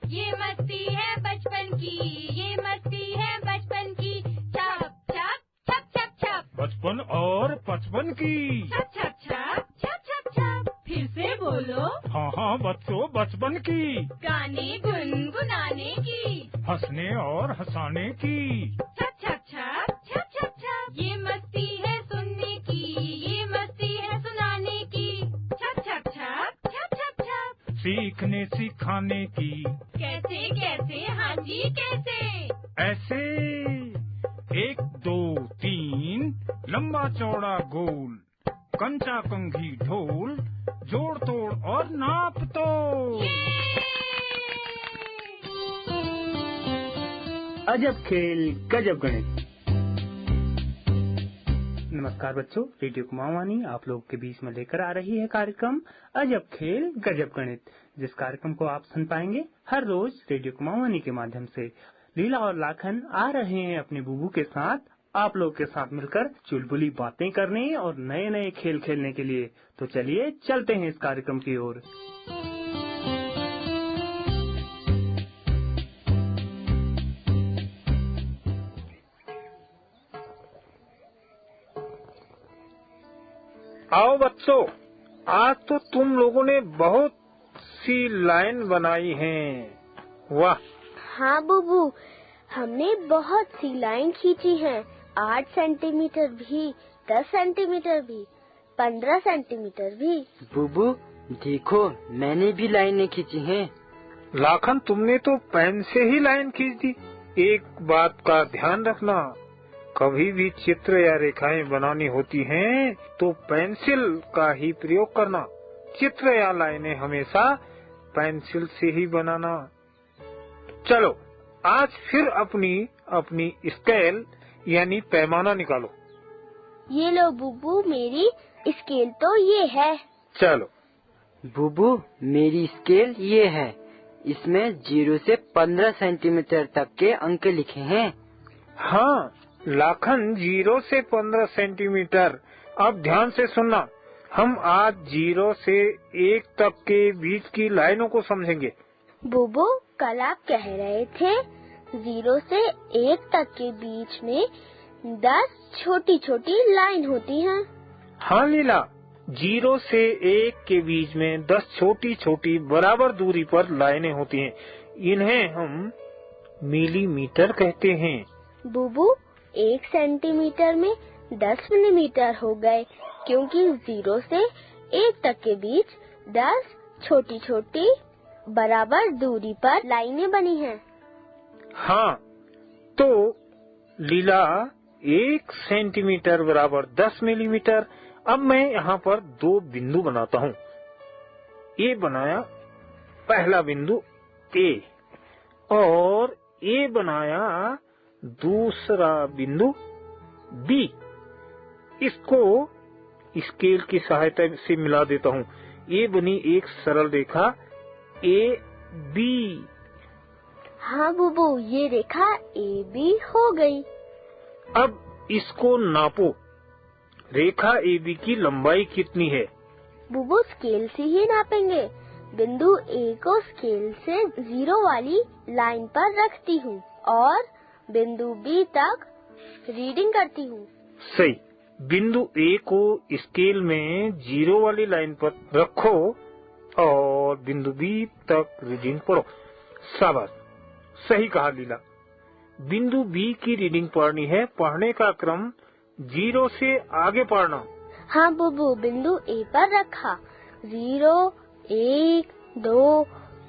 ये मस्ती है बचपन की, ये मस्ती है बचपन की। छप छप छप छप छप, बचपन और पचपन की। छप छप छप छप छप छप। फिर से बोलो। हाँ हाँ बच्चों, बचपन की। गाने गुनगुनाने की, हंसने और हंसाने की। छप छप छप छप छप छप। ये मस्ती है सुनने की, ये मस्ती है सुनाने की। छप छप छप छप छप छप। सीखने सिखाने की। कैसे कैसे, हाँ जी कैसे। ऐसे 1 2 3 लंबा चौड़ा गोल, कंचा कंघी ढोल, जोड़ तोड़ और नाप तोड़। अजब खेल गजब गणित। नमस्कार बच्चों, रेडियो कुमाऊनी आप लोग के बीच में लेकर आ रही है कार्यक्रम अजब खेल गजब गणित, जिस कार्यक्रम को आप सुन पाएंगे हर रोज रेडियो कुमाऊनी के माध्यम से। लीला और लाखन आ रहे हैं अपने बुबू के साथ आप लोग के साथ मिलकर चुलबुली बातें करने और नए नए खेल खेलने के लिए। तो चलिए चलते हैं इस कार्यक्रम की ओर। आओ बच्चों, आज तो तुम लोगों ने बहुत सी लाइन बनाई हैं। वाह। हाँ बुबू, हमने बहुत सी लाइन खींची हैं। 8 सेंटीमीटर भी, 10 सेंटीमीटर भी, 15 सेंटीमीटर भी। बुबू देखो, मैंने भी लाइनें खींची हैं। लाखन, तुमने तो पेन से ही लाइन खींच दी। एक बात का ध्यान रखना, कभी भी चित्र या रेखाएं बनानी होती हैं तो पेंसिल का ही प्रयोग करना। चित्र या लाइनें हमेशा पेंसिल से ही बनाना। चलो आज फिर अपनी स्केल यानी पैमाना निकालो। ये लो बुबू, मेरी स्केल तो ये है। चलो बुबू, मेरी स्केल ये है। इसमें 0 से 15 सेंटीमीटर तक के अंक लिखे हैं। हाँ लाखन, 0 से 15 सेंटीमीटर। अब ध्यान से सुनना, हम आज 0 से 1 तक के बीच की लाइनों को समझेंगे। बुबू, कल आप कह रहे थे 0 से 1 तक के बीच में 10 छोटी छोटी लाइन होती हैं। हाँ लीला, 0 से 1 के बीच में 10 छोटी छोटी बराबर दूरी पर लाइनें होती हैं। इन्हें हम मिलीमीटर कहते हैं। बुबू, 1 सेंटीमीटर में 10 मिलीमीटर हो गए, क्योंकि 0 से 1 तक के बीच 10 छोटी छोटी बराबर दूरी पर लाइनें बनी हैं। हाँ, तो लीला 1 सेंटीमीटर बराबर 10 मिलीमीटर। अब मैं यहाँ पर 2 बिंदु बनाता हूँ। ये बनाया पहला बिंदु A और ये बनाया दूसरा बिंदु B। इसको स्केल की सहायता से मिला देता हूँ। ये बनी एक सरल रेखा AB। हाँ बुबू, ये रेखा AB हो गई। अब इसको नापो, रेखा AB की लंबाई कितनी है? बुबू, स्केल से ही नापेंगे। बिंदु A को स्केल से 0 वाली लाइन पर रखती हूँ और बिंदु B तक रीडिंग करती हूँ। सही। बिंदु A को स्केल में 0 वाली लाइन पर रखो और बिंदु B तक रीडिंग पढ़ो। शाबाश, सही कहा लीला। बिंदु B की रीडिंग पढ़नी है। पढ़ने का क्रम 0 से आगे पढ़ना। हाँ बुबू, बिंदु A पर रखा। 0, 1, 2,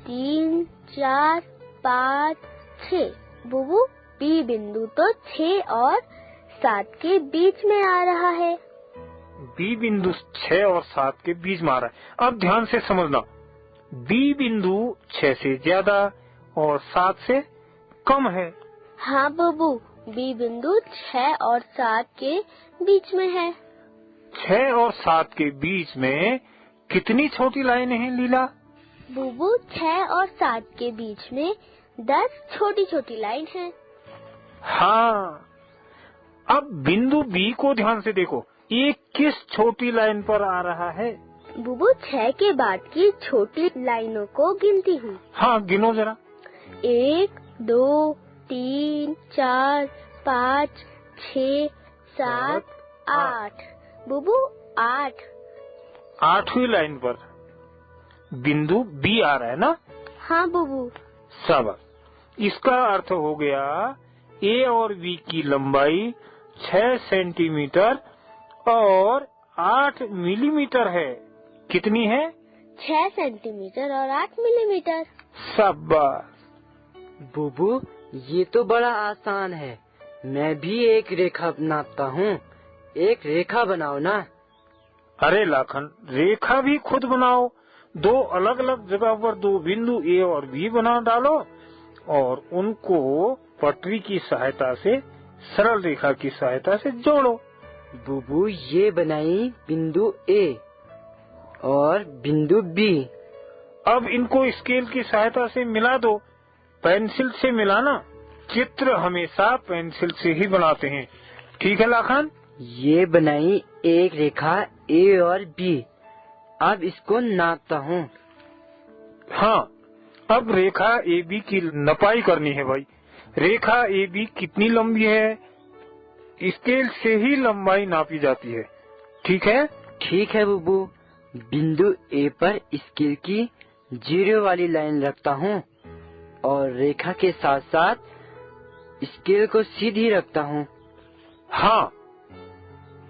3, 4, 5, 6। बुबू, B बिंदु तो 6 और 7 के बीच में आ रहा है। B बिंदु 6 और 7 के बीच में आ रहा है। अब ध्यान से समझना, B बिंदु 6 से ज्यादा और 7 से कम है। हाँ बुबू, B बिंदु 6 और 7 के बीच में है। 6 और 7 के बीच में कितनी छोटी लाइनें हैं लीला? बुबू, 6 और 7 के बीच में 10 छोटी छोटी लाइन है। हाँ, अब बिंदु B को ध्यान से देखो, ये किस छोटी लाइन पर आ रहा है? बुबू, 6 के बाद की छोटी लाइनों को गिनती हूँ। हाँ गिनो जरा। 1 2 3 4 5 6 7 8। बुबू 8। 8वीं लाइन पर बिंदु बी आ रहा है ना? हाँ बुबू। शाबाश। इसका अर्थ हो गया ए और बी की लंबाई 6 सेंटीमीटर और 8 मिलीमीटर है। कितनी है? 6 सेंटीमीटर और 8 मिलीमीटर। शाबाश। बुबू ये तो बड़ा आसान है। मैं भी एक रेखा नापता हूँ। एक रेखा बनाओ ना। अरे लाखन, रेखा भी खुद बनाओ। 2 अलग अलग जगह पर 2 बिंदु ए और बी बना डालो और उनको पटरी की सहायता से, सरल रेखा की सहायता से जोड़ो। बुबू ये बनाई बिंदु ए और बिंदु बी। अब इनको स्केल की सहायता से मिला दो। पेंसिल से मिलाना। चित्र हमेशा पेंसिल से ही बनाते हैं। ठीक है लाखन? ये बनाई एक रेखा ए और बी। अब इसको नापता हूँ। हाँ, अब रेखा ए बी की नपाई करनी है भाई। रेखा ए बी कितनी लंबी है? स्केल से ही लंबाई नापी जाती है। ठीक है? ठीक है बुबू। बिंदु ए पर स्केल की 0 वाली लाइन रखता हूँ और रेखा के साथ साथ स्केल को सीधी रखता हूँ। हाँ,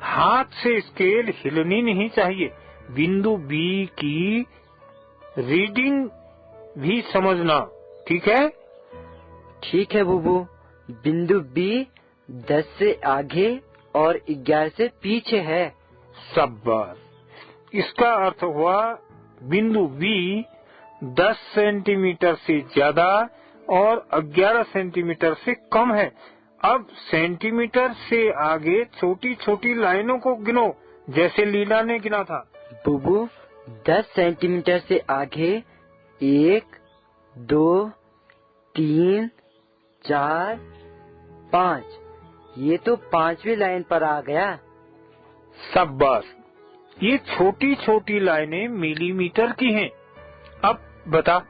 हाथ से स्केल हिलनी नहीं चाहिए। बिंदु बी की रीडिंग भी समझना। ठीक है? ठीक है बुबू। बिंदु बी 10 से आगे और 11 से पीछे है। शाबाश। इसका अर्थ हुआ बिंदु बी 10 सेंटीमीटर से ज्यादा और 11 सेंटीमीटर से कम है। अब सेंटीमीटर से आगे छोटी छोटी लाइनों को गिनो, जैसे लीला ने गिना था। बुबू 10 सेंटीमीटर से आगे 1 2 3 4 5। ये तो 5वीं लाइन पर आ गया। शाबाश। ये छोटी छोटी लाइनें मिलीमीटर की हैं। अब बता,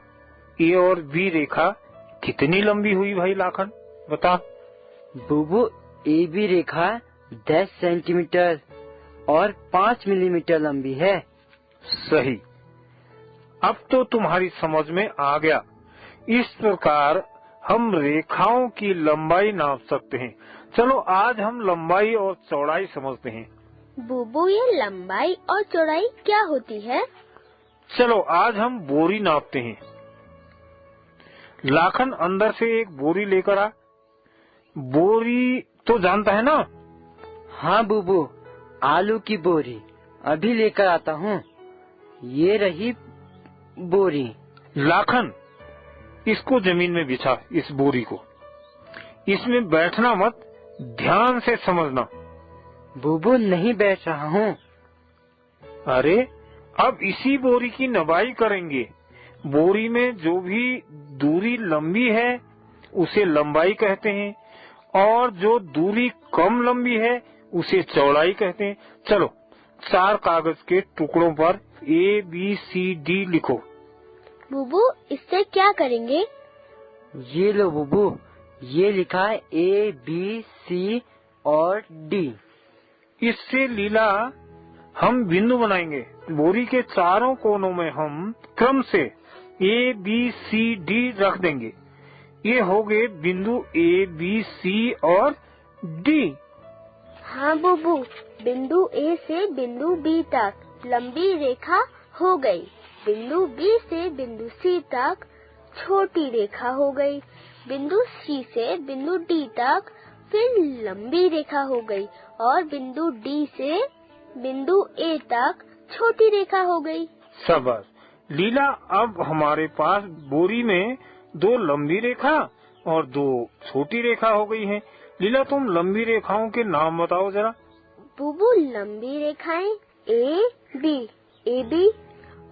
ए और बी रेखा कितनी लंबी हुई भाई लाखन? बता। बुबू ए बी रेखा 10 सेंटीमीटर और 5 मिलीमीटर लंबी है। सही। अब तो तुम्हारी समझ में आ गया। इस प्रकार हम रेखाओं की लंबाई नाप सकते हैं। चलो आज हम लंबाई और चौड़ाई समझते हैं। बुबू ये लंबाई और चौड़ाई क्या होती है? चलो आज हम बोरी नापते हैं। लाखन अंदर से एक बोरी लेकर आ। बोरी तो जानता है ना? हाँ बुबू, आलू की बोरी अभी लेकर आता हूँ। ये रही बोरी। लाखन, इसको जमीन में बिछा, इस बोरी को। इसमें बैठना मत, ध्यान से समझना। बुबू नहीं बैठ रहा हूँ। अरे, अब इसी बोरी की नवाई करेंगे। बोरी में जो भी दूरी लंबी है उसे लंबाई कहते हैं और जो दूरी कम लंबी है उसे चौड़ाई कहते हैं। चलो 4 कागज के टुकड़ों पर ABCD लिखो। बुबू इससे क्या करेंगे? ये लो बुबू, ये लिखा है A B C और D। इससे लीला हम बिंदु बनाएंगे। बोरी के चारों कोनों में हम क्रम से ABCD रख देंगे। ये हो गए बिंदु ABC और D। हाँ बुबू, बिंदु A से बिंदु B तक लंबी रेखा हो गई। बिंदु B से बिंदु C तक छोटी रेखा हो गई। बिंदु C से बिंदु D तक फिर लंबी रेखा हो गई और बिंदु D से बिंदु A तक छोटी रेखा हो गई। शाबाश लीला। अब हमारे पास बोरी में 2 लंबी रेखा और 2 छोटी रेखा हो गई हैं। लीला, तुम लंबी रेखाओं के नाम बताओ जरा। बुबू लंबी रेखाएं AB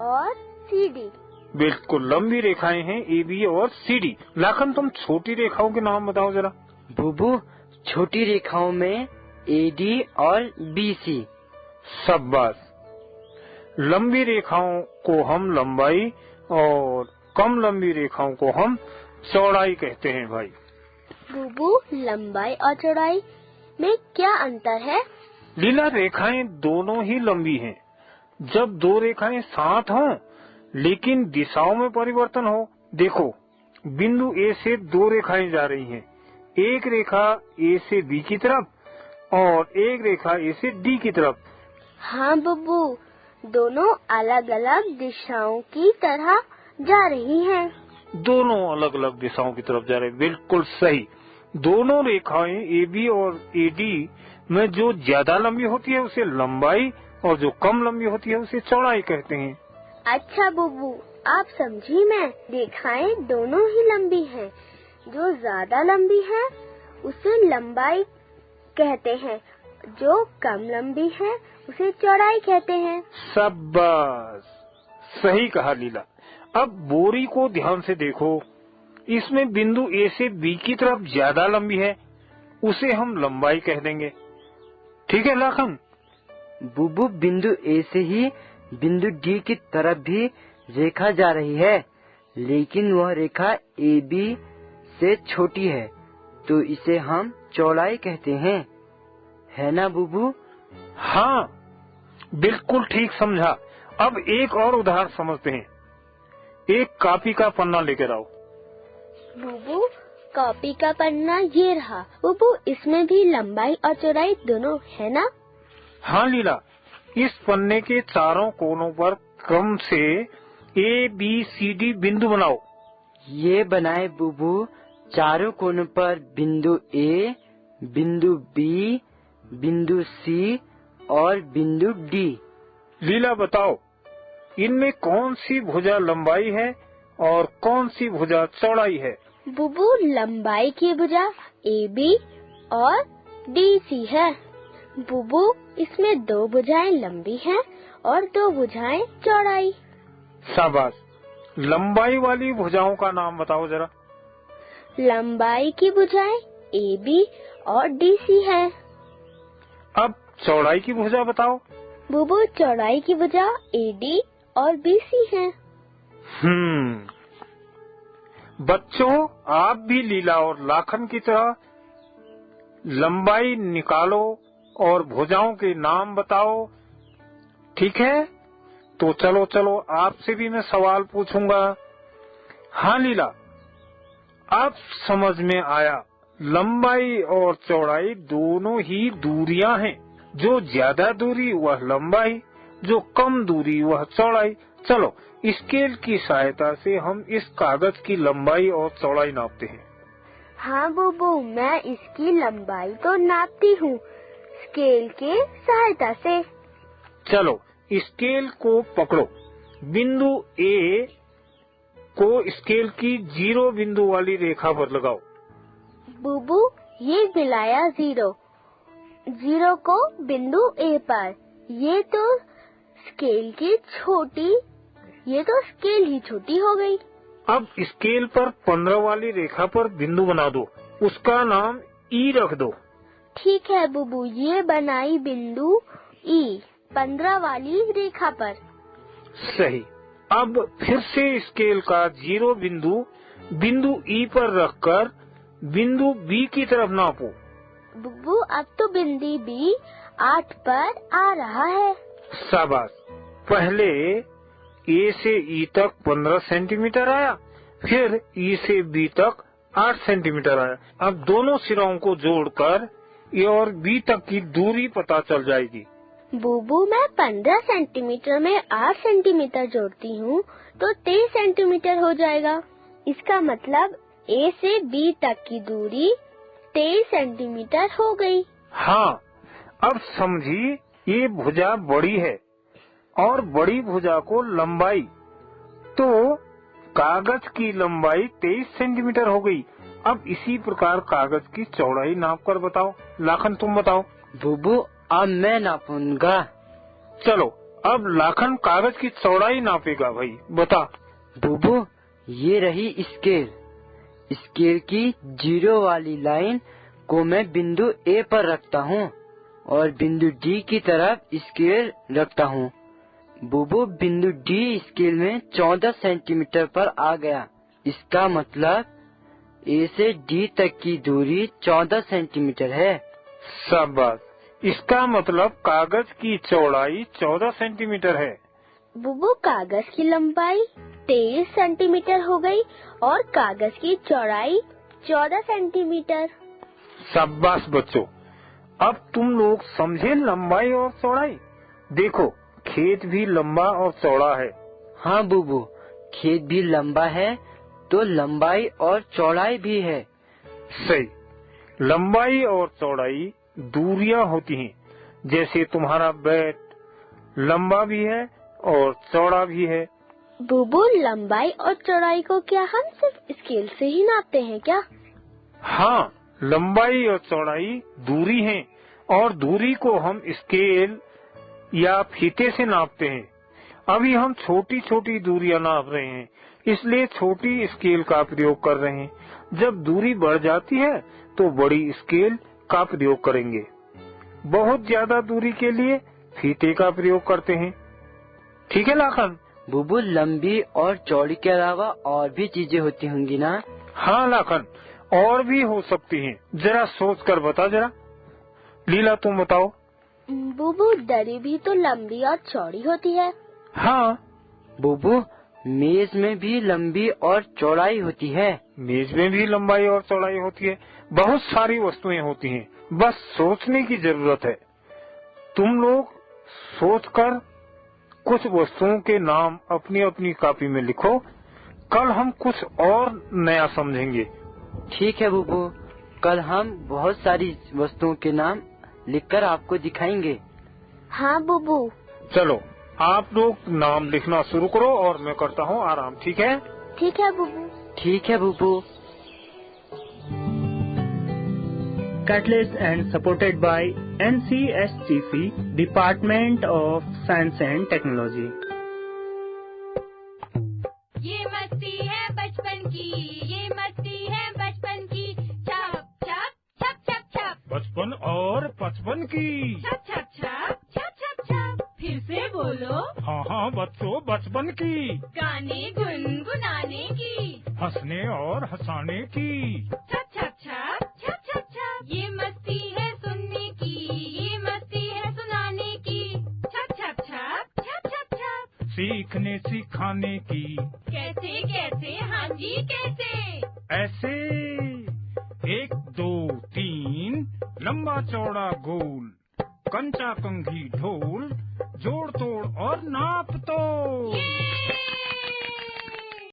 और CD। बिल्कुल, लंबी रेखाएं हैं AB और CD। लाखन, तुम छोटी रेखाओं के नाम बताओ जरा। बुबू, छोटी रेखाओं में AD और BC। शाबाश। लंबी रेखाओं को हम लंबाई और कम लंबी रेखाओं को हम चौड़ाई कहते हैं भाई। बुबू, लंबाई और चौड़ाई में क्या अंतर है? लीला, रेखाएं दोनों ही लंबी हैं। जब दो रेखाएं साथ हों लेकिन दिशाओं में परिवर्तन हो, देखो बिंदु ए से दो रेखाएं जा रही हैं, एक रेखा ए से बी की तरफ और एक रेखा ए से डी की तरफ। हाँ बुबू, दोनों अलग अलग दिशाओं की तरह जा रही हैं। दोनों अलग अलग दिशाओं की तरफ जा रहे हैं, बिल्कुल सही। दोनों रेखाएं ए बी और ए डी में जो ज्यादा लंबी होती है उसे लंबाई और जो कम लंबी होती है उसे चौड़ाई कहते हैं। अच्छा बुबू, आप समझी मैं। रेखाएं दोनों ही लंबी हैं। जो ज्यादा लंबी है उसे लंबाई कहते हैं, जो कम लंबी है उसे चौड़ाई कहते हैं। शाबाश, सही कहा लीला। अब बोरी को ध्यान से देखो, इसमें बिंदु ए से बी की तरफ ज्यादा लंबी है, उसे हम लंबाई कह देंगे। ठीक है लाखन? बुबू, बिंदु ए से ही बिंदु डी की तरफ भी रेखा जा रही है, लेकिन वह रेखा ए बी से छोटी है, तो इसे हम चौड़ाई कहते हैं, है ना बुबू? हाँ, बिल्कुल ठीक समझा। अब एक और उदाहरण समझते हैं। एक कॉपी का पन्ना लेकर आओ। बुबू, कॉपी का पन्ना ये रहा। बुबू, इसमें भी लंबाई और चौड़ाई दोनों है ना? हाँ लीला, इस पन्ने के चारों कोनों पर क्रम से ए बी सी डी बिंदु बनाओ। ये बनाए बुबू। चारों कोनों पर बिंदु ए, बिंदु बी, बिंदु सी और बिंदु डी। लीला बताओ, इनमें कौन सी भुजा लंबाई है और कौन सी भुजा चौड़ाई है? बुबू, लंबाई की भुजा ए बी और डी सी है। बुबू, इसमें दो भुजाएं लंबी हैं और दो भुजाएं चौड़ाई। शाबाश, लंबाई वाली भुजाओं का नाम बताओ जरा। लंबाई की भुजाएं ए बी और डी सी है। अब चौड़ाई की भुजा बताओ। बुबू, चौड़ाई की भुजा ए डी और बी सी है। बच्चों, आप भी लीला और लाखन की तरह लंबाई निकालो और भुजाओं के नाम बताओ। ठीक है? तो चलो चलो, आपसे भी मैं सवाल पूछूंगा। हाँ लीला, आप समझ में आया, लंबाई और चौड़ाई दोनों ही दूरियां हैं। जो ज्यादा दूरी वह लंबाई, जो कम दूरी वह चौड़ाई। चलो, स्केल की सहायता से हम इस कागज की लंबाई और चौड़ाई नापते हैं। हाँ बुबू, मैं इसकी लंबाई तो नापती हूँ स्केल के सहायता से। चलो, स्केल को पकड़ो। बिंदु ए को स्केल की 0 बिंदु वाली रेखा पर लगाओ। बुबू, ये मिलाया 0 को बिंदु ए पर। ये तो स्केल ही छोटी हो गई। अब स्केल पर 15 वाली रेखा पर बिंदु बना दो, उसका नाम ई रख दो। ठीक है बुबू, ये बनाई बिंदु ई 15 वाली रेखा पर। सही। अब फिर से स्केल का 0 बिंदु ई पर रखकर बिंदु बी की तरफ नापो। बुबू, अब तो बिंदु बी 8 पर आ रहा है। शाबाश। पहले ए से ई तक 15 सेंटीमीटर आया, फिर ई से बी तक 8 सेंटीमीटर आया। अब दोनों सिरों को जोड़कर ए और बी तक की दूरी पता चल जाएगी। बुबू, मैं 15 सेंटीमीटर में 8 सेंटीमीटर जोड़ती हूँ तो 23 सेंटीमीटर हो जाएगा। इसका मतलब ए से बी तक की दूरी 23 सेंटीमीटर हो गई। हाँ, अब समझी, ये भुजा बड़ी है और बड़ी भुजा को लंबाई, तो कागज की लंबाई 23 सेंटीमीटर हो गई। अब इसी प्रकार कागज की चौड़ाई नाप कर बताओ। लाखन, तुम बताओ। बुबू, अब मैं नापूंगा। चलो, अब लाखन कागज की चौड़ाई नापेगा। भाई बता। बुबू, ये रही स्केल। स्केल की 0 वाली लाइन को मैं बिंदु ए पर रखता हूँ और बिंदु डी की तरफ स्केल रखता हूँ। बुबू, बिंदु डी स्केल में 14 सेंटीमीटर पर आ गया। इसका मतलब ए से डी तक की दूरी 14 सेंटीमीटर है। शाबाश, इसका मतलब कागज की चौड़ाई 14 सेंटीमीटर है। बुबू, कागज की लंबाई 23 सेंटीमीटर हो गई और कागज की चौड़ाई 14 सेंटीमीटर। शाबाश बच्चों, अब तुम लोग समझे लंबाई और चौड़ाई। देखो, खेत भी लंबा और चौड़ा है। हाँ बुबू, खेत भी लंबा है तो लंबाई और चौड़ाई भी है। सही, लंबाई और चौड़ाई दूरियां होती हैं। जैसे तुम्हारा बैट लंबा भी है और चौड़ा भी है। बुबू, लंबाई और चौड़ाई को क्या हम सिर्फ स्केल से ही नापते हैं क्या? हाँ, लंबाई और चौड़ाई दूरी है और दूरी को हम स्केल या फीते से नापते हैं। अभी हम छोटी छोटी दूरियां नाप रहे हैं, इसलिए छोटी स्केल का प्रयोग कर रहे हैं। जब दूरी बढ़ जाती है तो बड़ी स्केल का प्रयोग करेंगे। बहुत ज्यादा दूरी के लिए फीते का प्रयोग करते हैं। ठीक है लाखन? बुबू, लंबी और चौड़ी के अलावा और भी चीजें होती होंगी ना? हाँ लाखन, और भी हो सकती हैं। जरा सोच कर बता जरा। लीला, तुम बताओ। बुबू, दरी भी तो लंबी और चौड़ी होती है। हाँ बुबू, मेज में भी लंबी और चौड़ाई होती है। मेज में भी लंबाई और चौड़ाई होती है। बहुत सारी वस्तुएं होती हैं, बस सोचने की जरूरत है। तुम लोग सोचकर कुछ वस्तुओं के नाम अपनी अपनी कॉपी में लिखो। कल हम कुछ और नया समझेंगे। ठीक है बुबू, कल हम बहुत सारी वस्तुओं के नाम लिखकर आपको दिखाएंगे। हाँ बुबू। चलो, आप लोग नाम लिखना शुरू करो और मैं करता हूँ आराम। ठीक है? ठीक है बुबू। ठीक है बुबू। Catalyst and supported by NCSTC, Department of Science and Technology. ये मस्ती है बचपन की, ये मस्ती है बचपन की। छप छप छप छप छप, बचपन और पचपन की। छप छप छप छप छप छप। फिर से बोलो। हाँ हाँ बच्चों, बचपन की। गाने गुनगुनाने की, हंसने और हंसाने की। छप छप छप छप छप छप। ये मस्ती है सुनने की, ये मस्ती है सुनाने की। छप छप छप छप छप छप। सीखने सिखाने की। कैसे कैसे, हाँ जी कैसे? ऐसे 1 2 3, लंबा चौड़ा गोल, कंचा कंघी ढोल, जोड़ तोड़ और नाप तो। ये